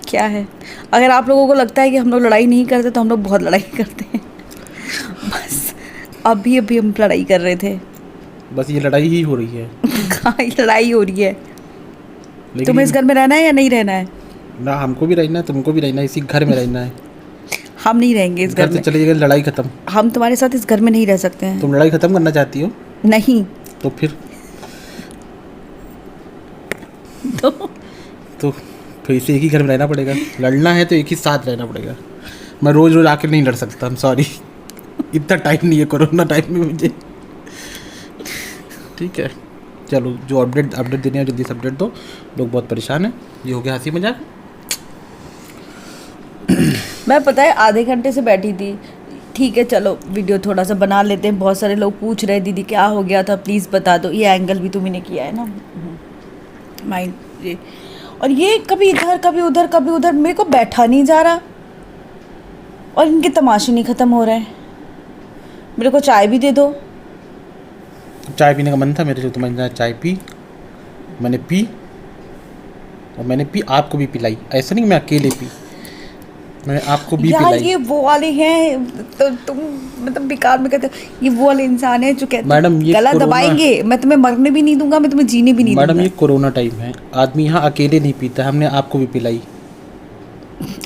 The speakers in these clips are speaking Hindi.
क्या है, अगर आप लोगों को लगता है कि हम लोग लड़ाई नहीं करते तो हम लोग बहुत लड़ाई करते हैं। बस अभी अभी हम लड़ाई कर रहे थे। बस ये लड़ाई ही हो रही है। कहाँ ही लड़ाई हो रही है। लेकिन तुम्हें इस घर में रहना है या नहीं रहना है? ना, हमको भी रहना है, तुमको भी रहना है, इसी घर में रहना है। हम नहीं रहेंगे इस घर घर से में। चले जाएगा, लड़ाई खत्म। हम तुम्हारे साथ इस घर में नहीं रह सकते हैं। तुम लड़ाई खत्म करना चाहती हो? नहीं। तो फिर तो फिर इसे एक ही घर में रहना पड़ेगा। लड़ना है तो एक ही साथ रहना पड़ेगा। मैं रोज़ रोज़ आके नहीं लड़ सकता, हम सॉरी। इतना टाइम नहीं है कोरोना टाइम में मुझे। ठीक है, चलो जो अपडेट देने हैं जल्दी से अपडेट दो। लोग बहुत परेशान हैं। ये हो गया हंसी मजाक। मैं पता है आधे घंटे से बैठी थी। ठीक है चलो वीडियो थोड़ा सा बना लेते हैं। बहुत सारे लोग पूछ रहे दीदी क्या हो गया था, प्लीज़ बता दो। ये एंगल भी तुम्ही ने किया है ना माइंड ये, और ये कभी इधर कभी उधर कभी उधर, मेरे को बैठा नहीं जा रहा और इनके तमाशे नहीं ख़त्म हो रहे हैं। मेरे को चाय भी दे दो। चाय पीने का मन था मेरे से, तो मैंने चाय पी, मैंने पी और मैंने पी, आपको भी पिलाई। ऐसा नहीं मैं अकेले पी, मैंने आपको भी यार पिलाई। ये वो वाले हैं तो तुम मतलब बेकार में कहते हो ये वो वाले इंसान है जो कहते मैडम हैं ये गला कोरोना, दबाएंगे, मैं तुम्हें मरने भी नहीं दूंगा, मैं तुम्हें जीने भी नहीं मैडम दूंगा। ये कोरोना टाइम है, आदमी यहाँ अकेले नहीं पीता, हमने आपको भी पिलाई।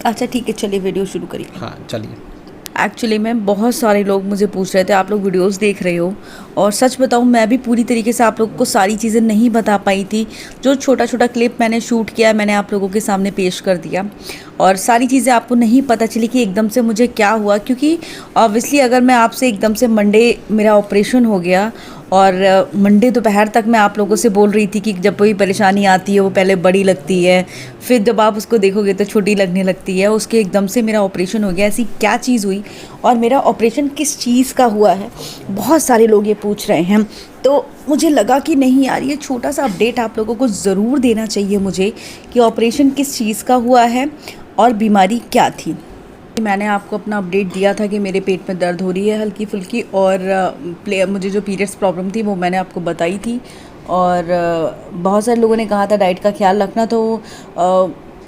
अच्छा ठीक है चलिए वीडियो शुरू करिए। हाँ चलिए। एक्चुअली में बहुत सारे लोग मुझे पूछ रहे थे, आप लोग वीडियोस देख रहे हो, और सच बताऊं मैं भी पूरी तरीके से आप लोगों को सारी चीज़ें नहीं बता पाई थी। जो छोटा छोटा क्लिप मैंने शूट किया मैंने आप लोगों के सामने पेश कर दिया, और सारी चीज़ें आपको नहीं पता चली कि एकदम से मुझे क्या हुआ। क्योंकि ऑब्वियसली अगर मैं आपसे एकदम से मंडे मेरा ऑपरेशन हो गया और मंडे दोपहर तक मैं आप लोगों से बोल रही थी कि जब कोई परेशानी आती है वो पहले बड़ी लगती है, फिर जब आप उसको देखोगे तो छोटी लगने लगती है। उसके एकदम से मेरा ऑपरेशन हो गया, ऐसी क्या चीज़ हुई और मेरा ऑपरेशन किस चीज़ का हुआ है, बहुत सारे लोग ये पूछ रहे हैं। तो मुझे लगा कि नहीं यार ये छोटा सा अपडेट आप लोगों को ज़रूर देना चाहिए मुझे कि ऑपरेशन किस चीज़ का हुआ है और बीमारी क्या थी। मैंने आपको अपना अपडेट दिया था कि मेरे पेट में दर्द हो रही है हल्की फुल्की, और मुझे जो पीरियड्स प्रॉब्लम थी वो मैंने आपको बताई थी। और बहुत सारे लोगों ने कहा था डाइट का ख्याल रखना, तो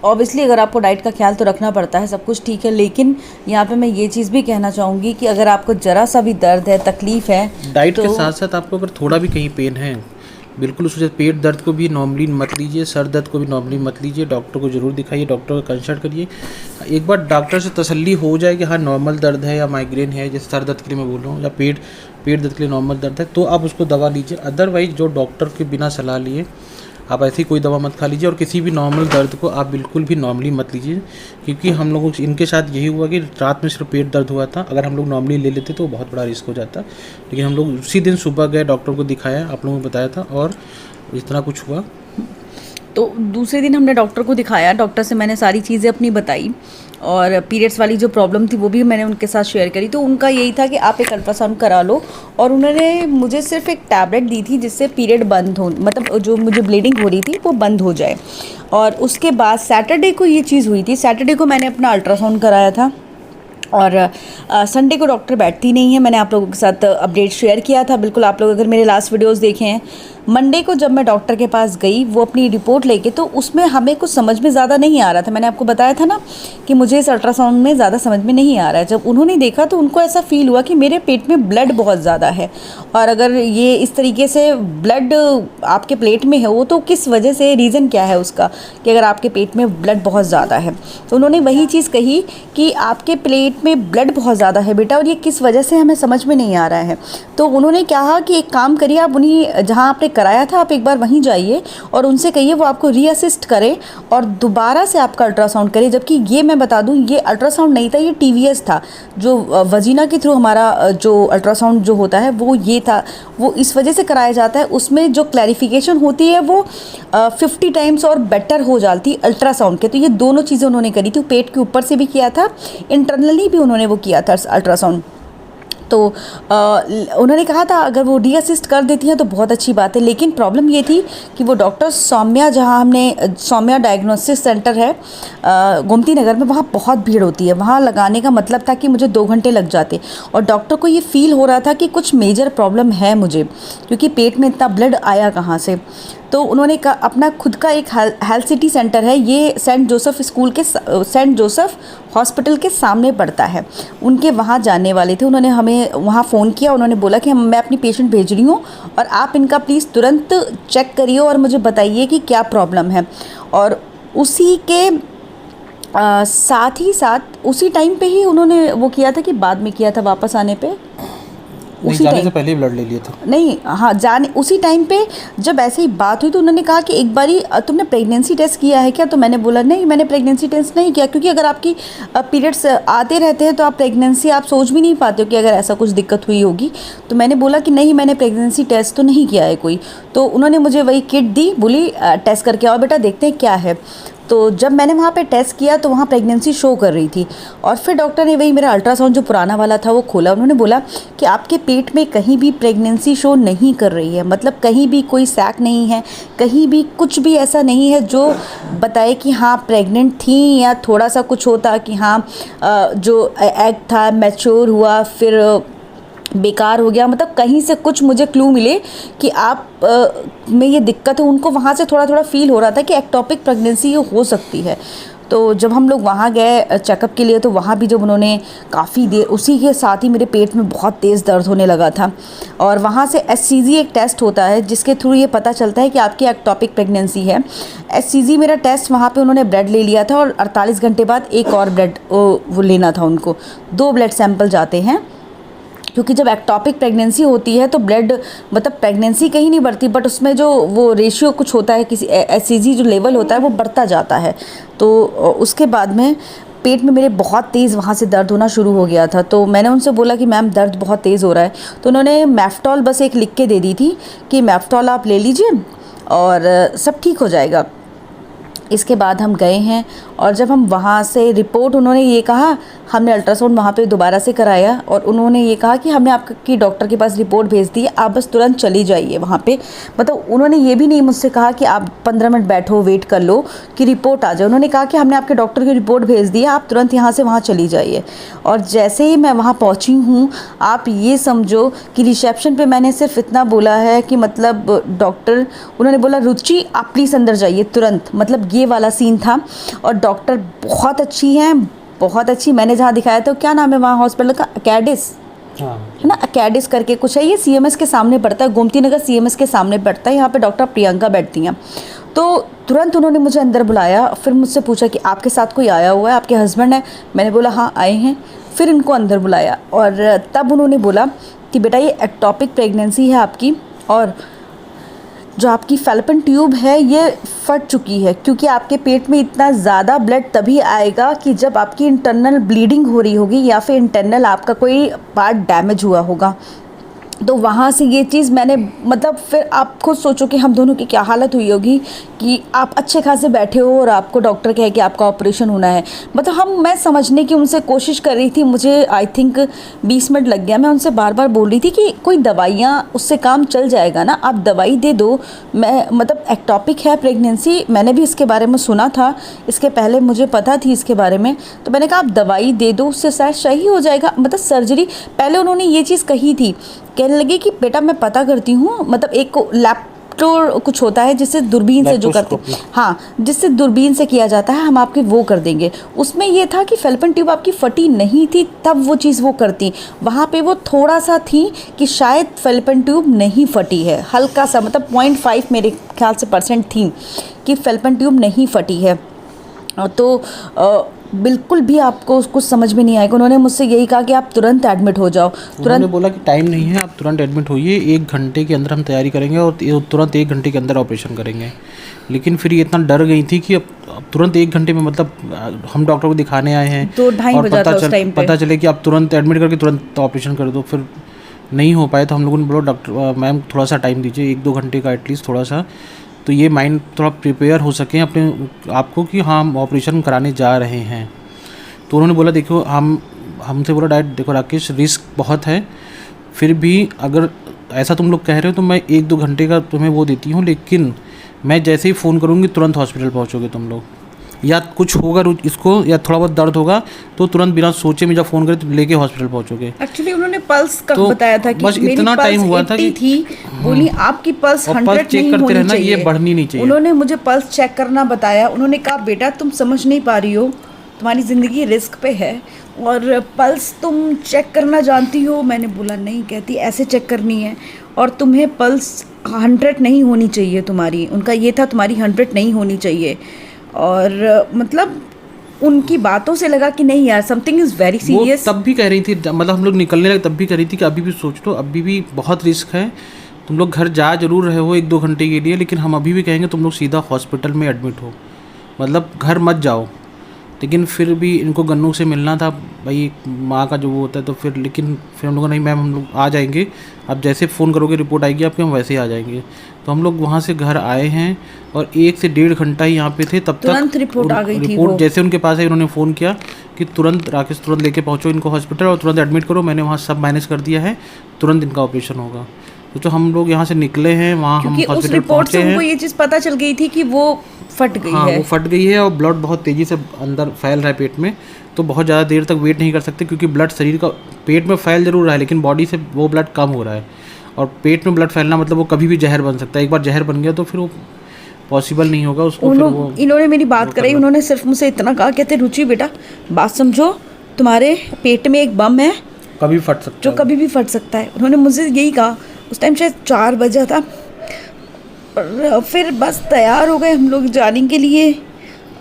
ऑब्वियसली अगर आपको डाइट का ख्याल तो रखना पड़ता है, सब कुछ ठीक है। लेकिन यहाँ पे मैं ये चीज़ भी कहना चाहूँगी कि अगर आपको ज़रा सा भी दर्द है, तकलीफ़ है, डाइट तो के साथ साथ आपको अगर थोड़ा भी कहीं पेन है, बिल्कुल उससे पेट दर्द को भी नॉर्मली मत लीजिए, सर दर्द को भी नॉर्मली मत लीजिए। डॉक्टर को ज़रूर दिखाइए, डॉक्टर को कंसल्ट करिए। एक बार डॉक्टर से तसल्ली हो जाए कि हाँ नॉर्मल दर्द है या माइग्रेन है, जैसे सर दर्द के लिए मैं बोल रहा हूँ, या पेट दर्द के लिए नॉर्मल दर्द है, तो आप उसको दवा लीजिए। अदरवाइज जो डॉक्टर के बिना सलाह लिए आप ऐसी कोई दवा मत खा लीजिए। और किसी भी नॉर्मल दर्द को आप बिल्कुल भी नॉर्मली मत लीजिए, क्योंकि हम लोगों इनके साथ यही हुआ कि रात में सिर्फ पेट दर्द हुआ था। अगर हम लोग नॉर्मली ले लेते तो बहुत बड़ा रिस्क हो जाता, लेकिन हम लोग उसी दिन सुबह गए, डॉक्टर को दिखाया, आप लोगों को बताया था, और इस तरह कुछ हुआ। तो दूसरे दिन हमने डॉक्टर को दिखाया, डॉक्टर से मैंने सारी चीज़ें अपनी बताई, और पीरियड्स वाली जो प्रॉब्लम थी वो भी मैंने उनके साथ शेयर करी। तो उनका यही था कि आप एक अल्ट्रासाउंड करा लो, और उन्होंने मुझे सिर्फ एक टैबलेट दी थी जिससे पीरियड बंद हो, मतलब जो मुझे ब्लीडिंग हो रही थी वो बंद हो जाए। और उसके बाद सैटरडे को ये चीज़ हुई थी, सैटरडे को मैंने अपना अल्ट्रासाउंड कराया था, और संडे को डॉक्टर बैठती नहीं है। मैंने आप लोगों के साथ अपडेट शेयर किया था, बिल्कुल आप लोग अगर मेरे लास्ट वीडियोस देखे हैं। मंडे को जब मैं डॉक्टर के पास गई वो अपनी रिपोर्ट लेके, तो उसमें हमें कुछ समझ में ज़्यादा नहीं आ रहा था। मैंने आपको बताया था ना कि मुझे इस अल्ट्रासाउंड में ज़्यादा समझ में नहीं आ रहा है। जब उन्होंने देखा तो उनको ऐसा फील हुआ कि मेरे पेट में ब्लड बहुत ज़्यादा है, और अगर ये इस तरीके से ब्लड आपके प्लेट में है वो तो किस वजह से, रीज़न क्या है उसका कि अगर आपके पेट में ब्लड बहुत ज़्यादा है। तो उन्होंने वही चीज़ कही कि आपके प्लेट में ब्लड बहुत ज़्यादा है बेटा, और ये किस वजह से हमें समझ में नहीं आ रहा है। तो उन्होंने कहा कि एक काम करिए, आप उन्हीं जहाँ आपने कराया था आप एक बार वहीं जाइए और उनसे कहिए वो आपको रीअसिस्ट करें और दोबारा से आपका अल्ट्रासाउंड करें। जबकि ये मैं बता दूं ये अल्ट्रासाउंड नहीं था, ये टीवीएस था, जो वजीना के थ्रू हमारा जो अल्ट्रासाउंड जो होता है वो ये था, वो इस वजह से कराया जाता है। उसमें जो क्लैरिफिकेशन होती है वो 50 टाइम्स और बेटर हो जाती अल्ट्रासाउंड के। तो ये दोनों चीज़ें उन्होंने करी थी, पेट के ऊपर से भी किया था, इंटरनली भी उन्होंने वो किया था अल्ट्रासाउंड। तो उन्होंने कहा था अगर वो रीअसिस्ट कर देती हैं तो बहुत अच्छी बात है। लेकिन प्रॉब्लम ये थी कि वो डॉक्टर सौम्या, जहाँ हमने सौम्या डायग्नोसिस सेंटर है गोमती नगर में, वहाँ बहुत भीड़ होती है। वहाँ लगाने का मतलब था कि मुझे 2 घंटे लग जाते, और डॉक्टर को ये फील हो रहा था कि कुछ मेजर प्रॉब्लम है मुझे, क्योंकि पेट में इतना ब्लड आया कहाँ से। तो उन्होंने अपना खुद का एक हेल्थ सिटी सेंटर है, ये सेंट जोसेफ हॉस्पिटल के सामने पड़ता है। उनके वहाँ जाने वाले थे, उन्होंने हमें वहाँ फ़ोन किया, उन्होंने बोला कि मैं अपनी पेशेंट भेज रही हूँ और आप इनका प्लीज़ तुरंत चेक करिए और मुझे बताइए कि क्या प्रॉब्लम है। और उसी के साथ ही साथ उसी टाइम पे ही उन्होंने वो किया था कि बाद में किया था वापस आने पे, उसी जाने से पहले ही ब्लड ले लिया था। नहीं, हाँ, जाने उसी टाइम पे जब ऐसे ही बात हुई तो उन्होंने कहा कि एक बारी तुमने प्रेगनेंसी टेस्ट किया है क्या? तो मैंने बोला नहीं, मैंने प्रेगनेंसी टेस्ट नहीं किया, क्योंकि अगर आपकी पीरियड्स आते रहते हैं तो आप प्रेगनेंसी आप सोच भी नहीं पाते हो कि अगर ऐसा कुछ दिक्कत हुई होगी। तो मैंने बोला कि नहीं, मैंने प्रेगनेंसी टेस्ट तो नहीं किया है कोई। तो उन्होंने मुझे वही किट दी, बोली टेस्ट करके आओ बेटा, देखते हैं क्या है। तो जब मैंने वहाँ पे टेस्ट किया तो वहाँ प्रेगनेंसी शो कर रही थी। और फिर डॉक्टर ने वही मेरा अल्ट्रासाउंड जो पुराना वाला था वो खोला। उन्होंने बोला कि आपके पेट में कहीं भी प्रेगनेंसी शो नहीं कर रही है, मतलब कहीं भी कोई सैक नहीं है, कहीं भी कुछ भी ऐसा नहीं है जो बताए कि हाँ प्रेग्नेंट थी, या थोड़ा सा कुछ होता कि हाँ जो एग था मैच्योर हुआ फिर बेकार हो गया, मतलब कहीं से कुछ मुझे क्लू मिले कि आप में ये दिक्कत है। उनको वहाँ से थोड़ा थोड़ा फील हो रहा था कि एक्टोपिक प्रेगनेंसी ये हो सकती है। तो जब हम लोग वहाँ गए चेकअप के लिए तो वहाँ भी जब उन्होंने काफ़ी देर, उसी के साथ ही मेरे पेट में बहुत तेज़ दर्द होने लगा था। और वहाँ से HCG एक टेस्ट होता है जिसके थ्रू ये पता चलता है कि आपकी एक्टोपिक प्रेगनेंसी है। HCG मेरा टेस्ट, वहाँ पे उन्होंने ब्लड ले लिया था और 48 घंटे बाद एक और ब्लड वो लेना था उनको। 2 ब्लड सैंपल जाते हैं, क्योंकि जब एक्टोपिक प्रेगनेंसी होती है तो ब्लड, मतलब प्रेगनेंसी कहीं नहीं बढ़ती, बट उसमें जो वो रेशियो कुछ होता है, किसी HCG जो लेवल होता है वो बढ़ता जाता है। तो उसके बाद में पेट में मेरे बहुत तेज़ वहाँ से दर्द होना शुरू हो गया था। तो मैंने उनसे बोला कि मैम दर्द बहुत तेज़ हो रहा है। तो उन्होंने मैफ्टॉल बस एक लिख के दे दी थी कि मैफ्टॉल आप ले लीजिए और सब ठीक हो जाएगा। इसके बाद हम गए हैं और जब हम वहाँ से रिपोर्ट, उन्होंने ये कहा, हमने अल्ट्रासाउंड वहाँ पे दोबारा से कराया और उन्होंने ये कहा कि हमने आपकी डॉक्टर के पास रिपोर्ट भेज दी है, आप बस तुरंत चली जाइए वहाँ पे। मतलब उन्होंने ये भी नहीं मुझसे कहा कि आप 15 मिनट बैठो वेट कर लो कि रिपोर्ट आ जाए। उन्होंने कहा कि हमने आपके डॉक्टर की रिपोर्ट भेज दी है, आप तुरंत यहाँ से वहाँ चली जाइए। और जैसे ही मैं वहाँ पहुँची हूँ, आप ये समझो कि रिसेप्शन पर मैंने सिर्फ इतना बोला है कि मतलब डॉक्टर, उन्होंने बोला रुचि आप प्लीज़ अंदर जाइए तुरंत, मतलब ये वाला सीन था। और डॉक्टर बहुत अच्छी हैं, बहुत अच्छी। मैंने जहाँ दिखाया था, क्या नाम है वहाँ हॉस्पिटल का, अकैडिस है ना, अकैडिस करके कुछ है, ये CMS के सामने पड़ता है, गोमती नगर CMS के सामने पड़ता है। यहाँ पे डॉक्टर प्रियंका बैठती हैं। तो तुरंत उन्होंने मुझे अंदर बुलाया, फिर मुझसे पूछा कि आपके साथ कोई आया हुआ है, आपके हस्बैंड है? मैंने बोला हाँ आए हैं। फिर इनको अंदर बुलाया और तब उन्होंने बोला कि बेटा ये एक्टोपिक प्रेगनेंसी है आपकी, और जो आपकी फैलोपियन ट्यूब है ये फट चुकी है, क्योंकि आपके पेट में इतना ज़्यादा ब्लड तभी आएगा कि जब आपकी इंटरनल ब्लीडिंग हो रही होगी या फिर इंटरनल आपका कोई पार्ट डैमेज हुआ होगा। तो वहाँ से ये चीज़ मैंने, मतलब फिर आप खुद सोचो कि हम दोनों की क्या हालत हुई होगी कि आप अच्छे खासे बैठे हो और आपको डॉक्टर कहे कि आपका ऑपरेशन होना है। मतलब मैं समझने की उनसे कोशिश कर रही थी, मुझे आई थिंक 20 मिनट लग गया। मैं उनसे बार बार बोल रही थी कि कोई दवाइयाँ, उससे काम चल जाएगा ना, आप दवाई दे दो। मैं मतलब एक्टोपिक है प्रेगनेंसी, मैंने भी इसके बारे में सुना था, इसके पहले मुझे पता थी इसके बारे में। तो मैंने कहा आप दवाई दे दो, उससे शायद सही हो जाएगा। मतलब सर्जरी, पहले उन्होंने ये चीज़ कही थी, कहने लगे कि बेटा मैं पता करती हूँ, मतलब एक लैप्टो कुछ होता है जिससे दूरबीन से जो करते, हाँ जिससे दूरबीन से किया जाता है, हम आपके वो कर देंगे। उसमें ये था कि फैलोपियन ट्यूब आपकी फटी नहीं थी, तब वो चीज़ वो करती। वहाँ पे वो थोड़ा सा थी कि शायद फैलोपियन ट्यूब नहीं फटी है, हल्का सा, मतलब 0.5 मेरे ख्याल से % थी कि फैलोपियन ट्यूब नहीं फटी है। तो बिल्कुल भी आपको कुछ समझ में नहीं आएगा। उन्होंने मुझसे यही कहा कि आप तुरंत एडमिट हो जाओ। उन्होंने बोला कि टाइम नहीं है, आप तुरंत एडमिट होइए, 1 घंटे के अंदर हम तैयारी करेंगे और तुरंत 1 घंटे के अंदर ऑपरेशन करेंगे। लेकिन फिर ये इतना डर गई थी कि अब तुरंत 1 घंटे में, मतलब हम डॉक्टर को दिखाने आए हैं तो 2:30 बजा था उस टाइम पे, पता चले कि आप तुरंत एडमिट करके तुरंत ऑपरेशन कर दो। फिर नहीं हो पाया तो हम लोगों ने बोला डॉक्टर मैम थोड़ा सा टाइम दीजिए, 1-2 घंटे का एटलीस्ट थोड़ा सा, तो ये माइंड थोड़ा प्रिपेयर हो सकें अपने आपको कि हाँ हम ऑपरेशन कराने जा रहे हैं। तो उन्होंने बोला देखो हमसे बोला डायरेक्ट, देखो राकेश रिस्क बहुत है, फिर भी अगर ऐसा तुम लोग कह रहे हो तो मैं 1-2 घंटे का तुम्हें वो देती हूँ, लेकिन मैं जैसे ही फ़ोन करूँगी तुरंत हॉस्पिटल पहुँचोगे तुम लोग। या कुछ होगा इसको या थोड़ा बहुत दर्द होगा तो तुरंत बिना सोचे में जब फ़ोन करें तो लेके हॉस्पिटल पहुँचोगे। एक्चुअली उन्होंने पल्स का तो बताया था कि बस मेरी इतना पल्स टाइम हुआ था 80 कि थी, बोली आपकी पल्स और 100 पल्स चेक नहीं करते होनी रहना, ये चाहिए, बढ़नी नहीं चाहिए। उन्होंने मुझे पल्स चेक करना बताया। उन्होंने कहा बेटा तुम समझ नहीं पा रही हो, तुम्हारी ज़िंदगी रिस्क पे है और पल्स तुम चेक करना जानती हो। मैंने बोला नहीं, कहती ऐसे चेक करनी है और तुम्हें पल्स 100 नहीं होनी चाहिए तुम्हारी। उनका ये था तुम्हारी 100 नहीं होनी चाहिए। और मतलब उनकी बातों से लगा कि नहीं यार समथिंग इज़ वेरी वो सीरियस। तब भी कह रही थी, मतलब हम लोग निकलने लगे तब भी कह रही थी कि अभी भी सोच लो, अभी भी बहुत रिस्क है, तुम लोग घर जा जरूर रहे हो 1-2 घंटे के लिए, लेकिन हम अभी भी कहेंगे तुम लोग सीधा हॉस्पिटल में एडमिट हो, मतलब घर मत जाओ। लेकिन फिर भी इनको गन्नू से मिलना था भाई, माँ का जो वो होता है, तो फिर लेकिन फिर हम लोग नहीं मैम हम लोग आ जाएंगे, आप जैसे फ़ोन करोगे रिपोर्ट आएगी आपके, हम वैसे ही आ जाएंगे। तो हम लोग वहाँ से घर आए हैं और 1 से 1.5 घंटा ही यहाँ पे थे, तब तुरंत तक रिपोर्ट आ गई थी। रिपोर्ट वो जैसे उनके पास है उन्होंने फ़ोन किया कि तुरंत राकेश तुरंत लेके पहुँचो इनको हॉस्पिटल और तुरंत एडमिट करो, मैंने वहाँ सब मैनेज कर दिया है, तुरंत इनका ऑपरेशन होगा। तो हम लोग यहाँ से निकले हैं, वहाँ हम क्योंकि उस हॉस्पिटल रिपोर्ट से पहुँचे उनको हैं। ये चीज़ पता चल गई थी कि वो फट गई हाँ है। वो फट गई है और ब्लड बहुत तेज़ी से अंदर फैल रहा है पेट में, तो बहुत ज़्यादा देर तक वेट नहीं कर सकते क्योंकि ब्लड शरीर का पेट में फैल जरूर रहा है लेकिन बॉडी से वो ब्लड कम हो रहा है, और पेट में ब्लड फैलना मतलब वो कभी भी जहर बन सकता है। एक बार जहर बन गया तो फिर वो पॉसिबल नहीं होगा उसको। फिर वो इन्होंने मेरी बात कराई, उन्होंने सिर्फ मुझसे इतना कहा, कहते रुचि बेटा बात समझो, तुम्हारे पेट में एक बम है कभी फट सकता जो है। कभी भी फट सकता है। उन्होंने मुझसे यही कहा, उस टाइम शायद 4 बजा था। और फिर बस तैयार हो गए हम लोग जाने के लिए,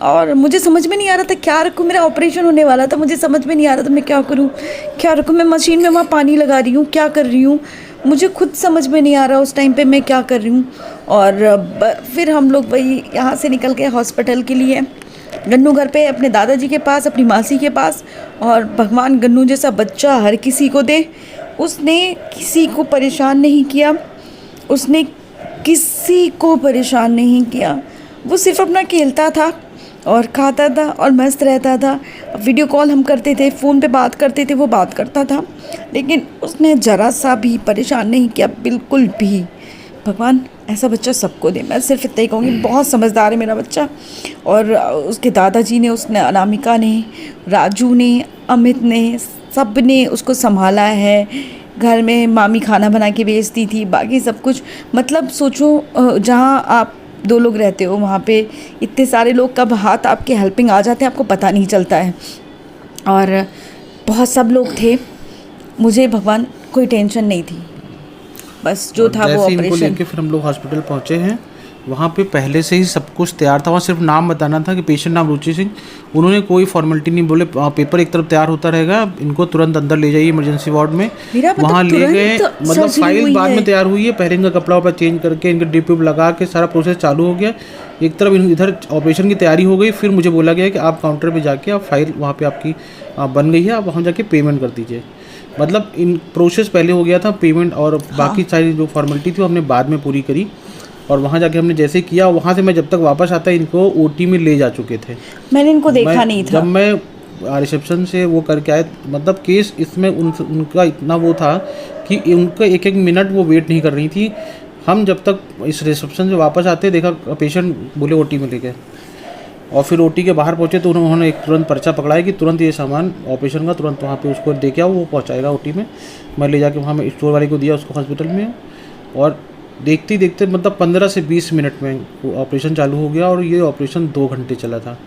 और मुझे समझ में नहीं आ रहा था क्या रखूँ। मेरा ऑपरेशन होने वाला था, मुझे समझ में नहीं आ रहा था मैं क्या करूँ, क्या रखूँ। मैं मशीन में वहाँ पानी लगा रही हूँ, क्या कर रही हूँ, मुझे खुद समझ में नहीं आ रहा उस टाइम पे मैं क्या कर रही हूँ। और फिर हम लोग वही यहाँ से निकल गए हॉस्पिटल के लिए। गन्नू घर पे अपने दादाजी के पास, अपनी मासी के पास, और भगवान गन्नू जैसा बच्चा हर किसी को दे। उसने किसी को परेशान नहीं किया, उसने किसी को परेशान नहीं किया। वो सिर्फ अपना खेलता था और खाता था और मस्त रहता था। वीडियो कॉल हम करते थे, फ़ोन पे बात करते थे, वो बात करता था, लेकिन उसने ज़रा सा भी परेशान नहीं किया, बिल्कुल भी। भगवान ऐसा बच्चा सबको दे, मैं सिर्फ इतना ही कहूँगी। बहुत समझदार है मेरा बच्चा। और उसके दादाजी ने, उसने, अनामिका ने, राजू ने, अमित ने, सब ने उसको संभाला है। घर में मामी खाना बना के बेचती थी, बाकी सब कुछ। मतलब सोचो जहाँ आप 2 लोग रहते हो वहाँ पे इतने सारे लोग कब हाथ आपके हेल्पिंग आ जाते हैं आपको पता नहीं चलता है। और बहुत सब लोग थे, मुझे भगवान कोई टेंशन नहीं थी, बस जो था वो इनको ऑपरेशन। लेके फिर हम लोग हॉस्पिटल पहुँचे हैं। वहाँ पे पहले से ही सब कुछ तैयार था, वहाँ सिर्फ नाम बताना था कि पेशेंट नाम रुचि सिंह। उन्होंने कोई फॉर्मेलिटी नहीं बोले, पेपर एक तरफ तैयार होता रहेगा, इनको तुरंत अंदर ले जाइए इमरजेंसी वार्ड में। वहाँ ले गए, मतलब फाइल बाद में तैयार हुई है, पहले इनका कपड़ा वपड़ा चेंज करके इनके ड्रिप विप लगा के सारा प्रोसेस चालू हो गया। एक तरफ इधर ऑपरेशन की तैयारी हो गई, फिर मुझे बोला गया कि आप काउंटर पर जाके आप फाइल वहाँ पर आपकी बन गई है, आप वहाँ जाके पेमेंट कर दीजिए। मतलब इन प्रोसेस पहले हो गया था, पेमेंट और बाकी सारी जो फॉर्मेलिटी थी वो हमने बाद में पूरी करी। और वहाँ जाके हमने जैसे किया, वहाँ से मैं जब तक वापस आता इनको ओटी में ले जा चुके थे। मैंने इनको देखा नहीं था। जब मैं रिसेप्शन से वो करके आया, मतलब केस इसमें उनका इतना वो था कि उनका 1-1 मिनट वो वेट नहीं कर रही थी। हम जब तक इस रिसेप्शन से वापस आते देखा पेशेंट, बोले ओटी में ले गए। और फिर ओटी के बाहर पहुँचे तो उन्होंने एक तुरंत पर्चा पकड़ाया कि तुरंत ये सामान ऑपरेशन का तुरंत वहाँ पे उसको दे के आओ, वो पहुँचाएगा ओटी में। मैं ले जाके वहाँ मैं स्टोर वाले को दिया उसको हॉस्पिटल में, और देखते ही देखते मतलब 15 से 20 मिनट में वो ऑपरेशन चालू हो गया। और ये ऑपरेशन 2 घंटे चला था।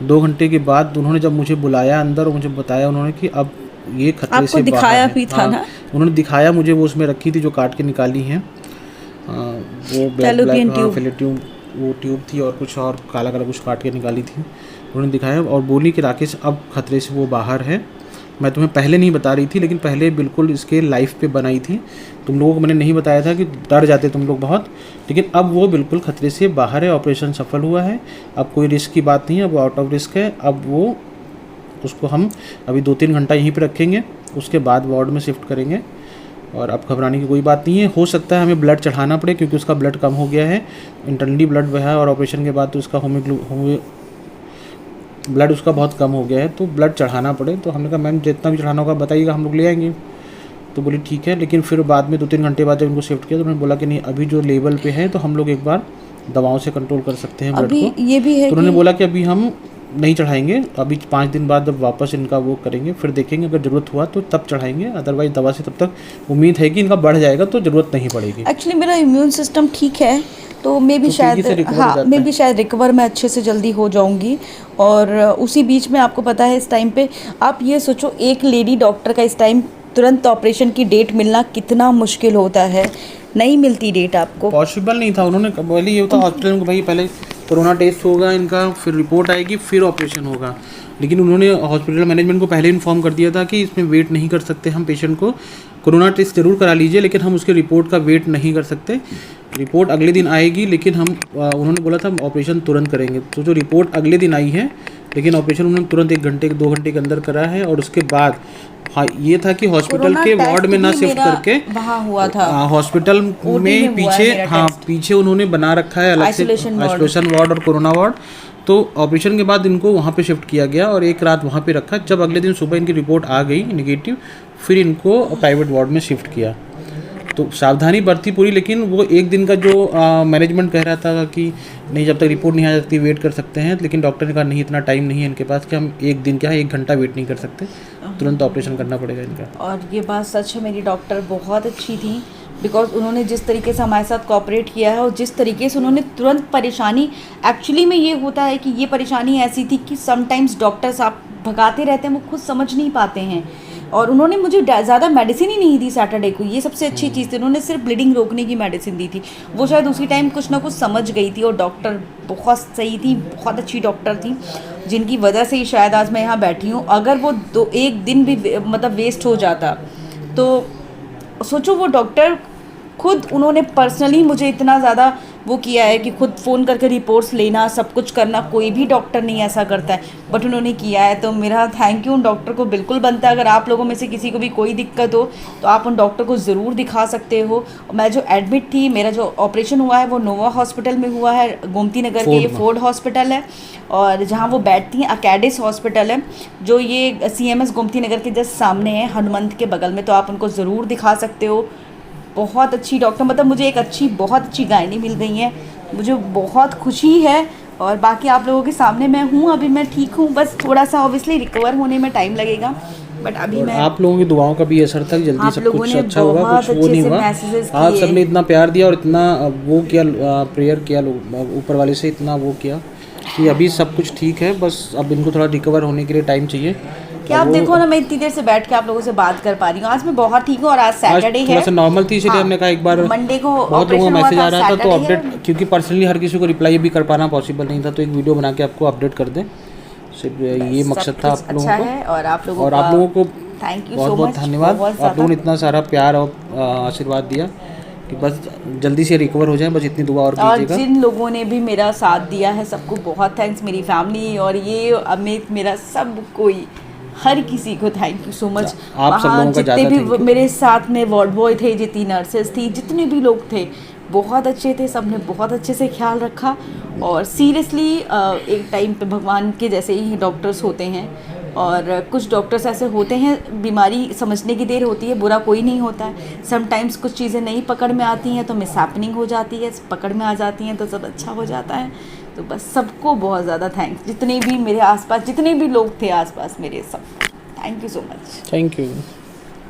2 घंटे के बाद उन्होंने जब मुझे बुलाया अंदर और मुझे बताया उन्होंने कि अब ये खतरे से बाहर दिखाया है। भी था ना? उन्होंने दिखाया मुझे, वो उसमें रखी थी जो काट के निकाली हैं, वो ब्लैक वो ट्यूब थी और कुछ और काला काला कुछ काट के निकाली थी। उन्होंने दिखाया और बोली कि राकेश अब खतरे से वो बाहर है। मैं तुम्हें पहले नहीं बता रही थी, लेकिन पहले बिल्कुल इसके लाइफ पे बनाई थी, तुम लोगों को मैंने नहीं बताया था कि डर जाते तुम लोग बहुत, लेकिन अब वो बिल्कुल खतरे से बाहर है, ऑपरेशन सफल हुआ है, अब कोई रिस्क की बात नहीं है, अब वो आउट ऑफ रिस्क है। अब वो उसको हम अभी 2-3 घंटा यहीं पर रखेंगे, उसके बाद वार्ड में शिफ्ट करेंगे। और अब घबराने की कोई बात नहीं है। हो सकता है हमें ब्लड चढ़ाना पड़े क्योंकि उसका ब्लड कम हो गया है, इंटरनली ब्लड बहा और ऑपरेशन के बाद तो उसका ब्लड उसका बहुत कम हो गया है, तो ब्लड चढ़ाना पड़े। तो हमने कहा मैम जितना भी चढ़ाना होगा बताइएगा, हम लोग ले आएंगे। तो बोली ठीक है। लेकिन फिर बाद में 2-3 घंटे बाद जब उनको शिफ्ट किया तो उन्होंने बोला कि नहीं, अभी जो लेवल पे है तो हम लोग एक बार दवाओं से कंट्रोल कर सकते हैं ब्लड अभी को। ये भी है तो उन्होंने कि बोला कि अभी हम नहीं चढ़ाएंगे, अभी 5 दिन बाद जब वापस इनका वो करेंगे फिर देखेंगे, अगर ज़रूरत हुआ तो तब चढ़ाएंगे, अदरवाइज दवा से तब तक उम्मीद है कि इनका बढ़ जाएगा तो ज़रूरत नहीं पड़ेगी। एक्चुअली मेरा इम्यून सिस्टम ठीक है, तो मे भी तो तेजी से शायद recover हो हाँ जाता मे है। भी शायद रिकवर मैं अच्छे से जल्दी हो जाऊंगी। और उसी बीच में आपको पता है इस टाइम पे आप ये सोचो, एक लेडी डॉक्टर का इस टाइम तुरंत ऑपरेशन की डेट मिलना कितना मुश्किल होता है, नहीं मिलती डेट आपको। पॉसिबल नहीं था, उन्होंने पहले ये होता हॉस्पिटल में भाई पहले कोरोना टेस्ट होगा इनका, फिर रिपोर्ट आएगी, फिर ऑपरेशन होगा, लेकिन उन्होंने हॉस्पिटल मैनेजमेंट को पहले इन्फॉर्म कर दिया था कि इसमें वेट नहीं कर सकते हम, पेशेंट को कोरोना टेस्ट ज़रूर करा लीजिए लेकिन हम उसके रिपोर्ट का वेट नहीं कर सकते, रिपोर्ट अगले दिन आएगी लेकिन हम उन्होंने बोला था ऑपरेशन तुरंत करेंगे। तो जो रिपोर्ट अगले दिन आई है लेकिन ऑपरेशन उन्होंने तुरंत 1 घंटे 2 घंटे के अंदर करा है। और उसके बाद हाँ ये था कि हॉस्पिटल के वार्ड में ना शिफ्ट करके वहाँ हुआ था हॉस्पिटल OT में हुआ है पीछे मेरा हाँ टेस्ट। पीछे उन्होंने बना रखा है अलग से आइसोलेशन वार्ड और कोरोना वार्ड। तो ऑपरेशन के बाद इनको वहाँ पे शिफ्ट किया गया और एक रात वहाँ पे रखा। जब अगले दिन सुबह इनकी रिपोर्ट आ गई नेगेटिव, फिर इनको प्राइवेट वार्ड में शिफ्ट किया। तो सावधानी बरती पूरी, लेकिन वो एक दिन का जो मैनेजमेंट कह रहा था कि नहीं जब तक रिपोर्ट नहीं आ जाती वेट कर सकते हैं, लेकिन डॉक्टर ने कहा नहीं इतना टाइम नहीं है इनके पास कि हम एक दिन क्या 1 घंटा वेट नहीं कर सकते, तुरंत ऑपरेशन करना पड़ेगा इनका। और ये बात सच है, मेरी डॉक्टर बहुत अच्छी थी, बिकॉज उन्होंने जिस तरीके से हमारे साथ कोऑपरेट किया है और जिस तरीके से उन्होंने तुरंत परेशानी, एक्चुअली में ये होता है कि ये परेशानी ऐसी थी कि समटाइम्स डॉक्टर्स आप भगाते रहते हैं, वो खुद समझ नहीं पाते हैं। और उन्होंने मुझे ज़्यादा मेडिसिन ही नहीं दी सैटरडे को, ये सबसे अच्छी चीज़ थी। उन्होंने सिर्फ ब्लीडिंग रोकने की मेडिसिन दी थी, वो शायद उसी टाइम कुछ ना कुछ समझ गई थी। और डॉक्टर बहुत सही थी, बहुत अच्छी डॉक्टर थी, जिनकी वजह से ही शायद आज मैं यहाँ बैठी हूँ। अगर वो 1 दिन भी मतलब वेस्ट हो जाता तो सोचो, वो डॉक्टर खुद उन्होंने पर्सनली मुझे इतना ज़्यादा वो किया है कि खुद फ़ोन करके रिपोर्ट्स लेना, सब कुछ करना, कोई भी डॉक्टर नहीं ऐसा करता है, बट उन्होंने किया है। तो मेरा थैंक यू उन डॉक्टर को बिल्कुल बनता है। अगर आप लोगों में से किसी को भी कोई दिक्कत हो तो आप उन डॉक्टर को ज़रूर दिखा सकते हो। मैं जो एडमिट थी, मेरा जो ऑपरेशन हुआ है वो नोवा हॉस्पिटल में हुआ है, गोमती नगर के, ये फोर्ड हॉस्पिटल है। और जहाँ वो बैठती हैं अकेडिस हॉस्पिटल है, जो ये CMS गोमती नगर के जस्ट सामने है, हनुमंत के बगल में। तो आप उनको ज़रूर दिखा सकते हो। बहुत अच्छी डॉक्टर, मतलब मुझे एक बहुत अच्छी गायनी मिल गई है, मुझे बहुत खुशी है। और बाकी आप लोगों के सामने मैं हूँ, अभी मैं ठीक हूँ, बस थोड़ा सा ऑब्वियसली रिकवर होने में टाइम लगेगा, बट अभी मैं आप लोगों की दुआओं का भी असर था, जल्दी सब कुछ अच्छा होगा, कुछ वो नहीं हुआ। आप सबने इतना प्यार दिया और इतना वो किया, प्रेयर किया लोग ऊपर वाले से, इतना वो किया कि अभी सब कुछ ठीक है। बस अब इनको थोड़ा रिकवर होने के लिए टाइम चाहिए। क्या आप देखो ना, मैं इतनी देर से बैठ के आप लोगों से बात कर पा रही हूँ। आज मैं बहुत ठीक हूँ और आज सैटरडे है, थोड़ा सा नॉर्मल थी, इसलिए हमने कहा एक बार मंडे को बहुत लोगों का मैसेज आ रहा था तो Saturday अपडेट, क्योंकि पर्सनली हर किसी को रिप्लाई भी कर पाना पॉसिबल नहीं था, तो एक वीडियो बना के आपको अपडेट कर दें, सिर्फ ये मकसद था आप लोगों को। और आप लोगों को थैंक यू बहुत बहुत धन्यवाद। आप लोगों ने इतना सारा प्यार और आशीर्वाद दिया कि बस जल्दी से रिकवर हो जाए, बस इतनी दुआ और कीजिएगा। और जिन लोगों ने भी मेरा साथ दिया है सबको बहुत थैंक्स, मेरी फैमिली और ये अमित, मेरा सब कोई, हर किसी को थैंक यू सो मच। आप सब लोगों का जितने भी मेरे साथ में वार्ड बॉय थे, जितनी नर्सेस थी, जितने भी लोग थे, बहुत अच्छे थे, सब ने बहुत अच्छे से ख्याल रखा। और सीरियसली एक टाइम पे भगवान के जैसे ही डॉक्टर्स होते हैं, और कुछ डॉक्टर्स ऐसे होते हैं, बीमारी समझने की देर होती है, बुरा कोई नहीं होता है। समटाइम्स कुछ चीज़ें नहीं पकड़ में आती हैं तो मिसहैपनिंग हो जाती है, पकड़ में आ जाती हैं तो सब अच्छा हो जाता है। तो बस सबको बहुत ज़्यादा थैंक्स, जितने भी मेरे आसपास जितने भी लोग थे आसपास मेरे, सब thank you so much. Thank you.